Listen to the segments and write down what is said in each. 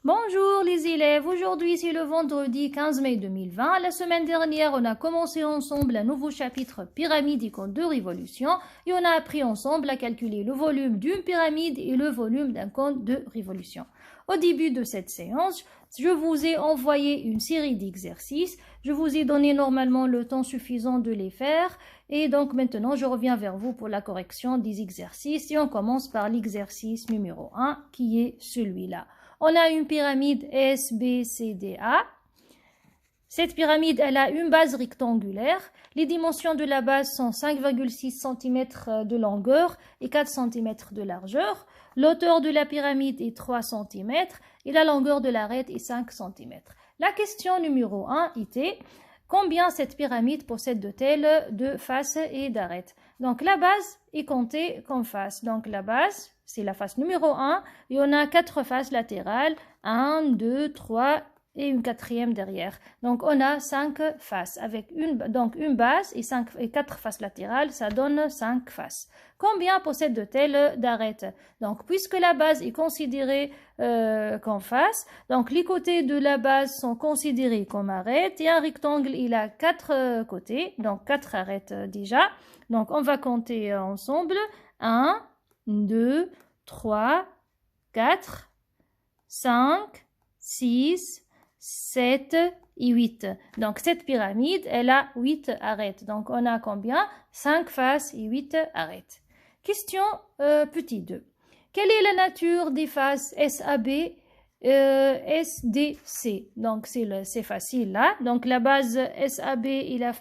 Bonjour les élèves, aujourd'hui c'est le vendredi 15 mai 2020. La semaine dernière, on a commencé ensemble un nouveau chapitre pyramide et compte de révolution et on a appris ensemble à calculer le volume d'une pyramide et le volume d'un compte de révolution. Au début de cette séance, je vous ai envoyé une série d'exercices. Je vous ai donné normalement le temps suffisant de les faire et donc maintenant je reviens vers vous pour la correction des exercices et on commence par l'exercice numéro 1 qui est celui-là. On a une pyramide SBCDA. Cette pyramide, elle a une base rectangulaire. Les dimensions de la base sont 5,6 cm de longueur et 4 cm de largeur. L'hauteur de la pyramide est 3 cm et la longueur de l'arête est 5 cm. La question numéro 1 était combien cette pyramide possède-t-elle de faces et d'arêtes? Donc la base est comptée comme face. Donc la base, c'est la face numéro 1 et on a 4 faces latérales, 1, 2, 3 et une quatrième derrière. Donc on a 5 faces avec une base et 4 faces latérales, ça donne 5 faces. Combien possède-t-elle d'arêtes? Donc puisque la base est considérée comme face, donc les côtés de la base sont considérés comme arêtes et un rectangle il a 4 côtés, donc 4 arêtes déjà. Donc on va compter ensemble 1, 2, 3, 4, 5, 6, 7 et 8. Donc cette pyramide, elle a 8 arêtes. Donc on a combien? 5 faces et 8 arêtes. Question petit 2. Quelle est la nature des faces SAB, SDC? Donc c'est facile là. Donc la base SAB et la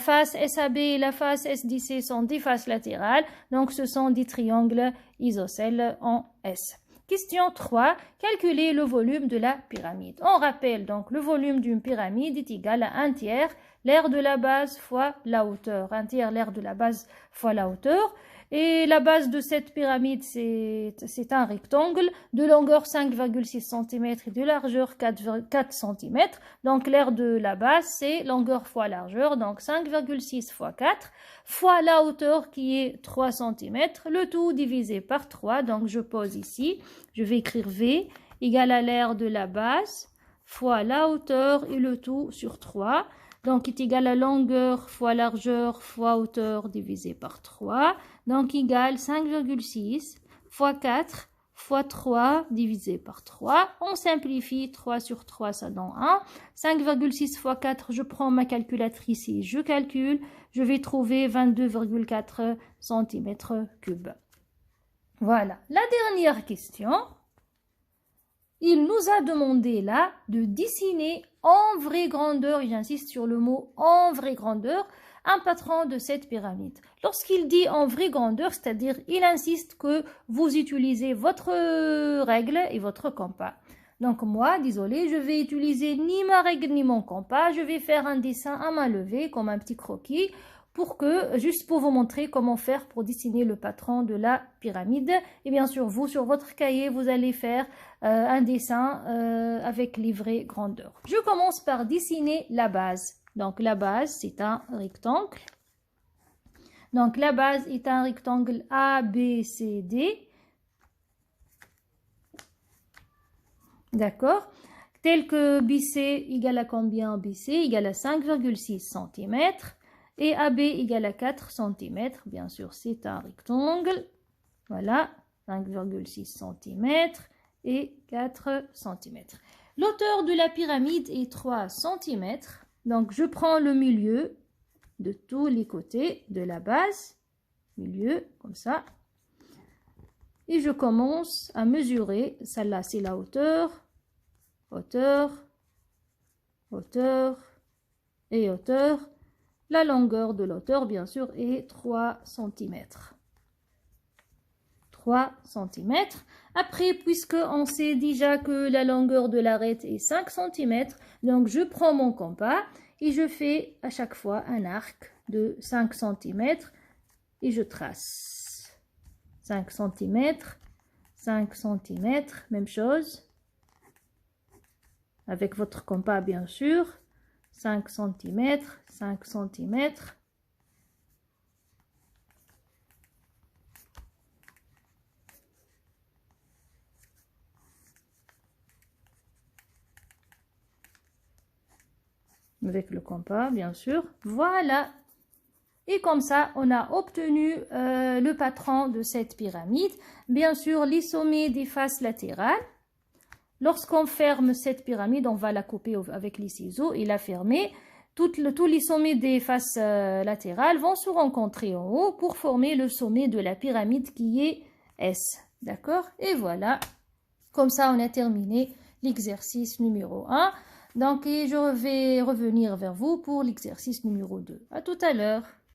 face SAB et la face SDC sont des faces latérales. Donc ce sont des triangles isocèles en S. Question 3. Calculer le volume de la pyramide. On rappelle donc le volume d'une pyramide est égal à 1 tiers l'aire de la base fois la hauteur. 1 tiers l'aire de la base fois la hauteur. Et la base de cette pyramide, c'est un rectangle de longueur 5,6 cm et de largeur 4 cm. Donc l'aire de la base, c'est longueur fois largeur, donc 5,6 fois 4, fois la hauteur qui est 3 cm, le tout divisé par 3. Donc je pose ici, je vais écrire V égale à l'aire de la base fois la hauteur et le tout sur 3. Donc, est égal à longueur fois largeur fois hauteur divisé par 3. Donc, égale 5,6 fois 4 fois 3 divisé par 3. On simplifie, 3 sur 3, ça donne 1. 5,6 fois 4, je prends ma calculatrice et je calcule. Je vais trouver 22,4 cm3. Voilà. La dernière question. Il nous a demandé là de dessiner en vraie grandeur, et j'insiste sur le mot en vraie grandeur, un patron de cette pyramide. Lorsqu'il dit en vraie grandeur, c'est-à-dire il insiste que vous utilisez votre règle et votre compas. Donc moi, désolé, je vais utiliser ni ma règle ni mon compas, je vais faire un dessin à main levée comme un petit croquis juste pour vous montrer comment faire pour dessiner le patron de la pyramide. Et bien sûr, vous, sur votre cahier, vous allez faire un dessin avec les vraies grandeurs. Je commence par dessiner la base. Donc, la base, c'est un rectangle. Donc, la base est un rectangle ABCD. D'accord? Tel que BC égale à combien? BC égale à 5,6 cm. Et AB égale à 4 cm. Bien sûr, c'est un rectangle. Voilà, 5,6 cm et 4 cm. L'hauteur de la pyramide est 3 cm. Donc, je prends le milieu de tous les côtés de la base. Milieu, comme ça. Et je commence à mesurer. Celle-là, c'est la hauteur. Hauteur. Hauteur. Et hauteur. La longueur de l'hauteur, bien sûr, est 3 cm. 3 cm. Après, puisqu'on sait déjà que la longueur de l'arête est 5 cm, donc je prends mon compas et je fais à chaque fois un arc de 5 cm et je trace. 5 cm, 5 cm, même chose. Avec votre compas, bien sûr. 5 cm, 5 cm. avec le compas, bien sûr. Voilà. Et comme ça, on a obtenu le patron de cette pyramide. Bien sûr, les sommets des faces latérales. Lorsqu'on ferme cette pyramide, on va la couper avec les ciseaux et la fermer. Tous les sommets des faces latérales vont se rencontrer en haut pour former le sommet de la pyramide qui est S. D'accord? Et voilà. Comme ça, on a terminé l'exercice numéro 1. Donc, je vais revenir vers vous pour l'exercice numéro 2. À tout à l'heure.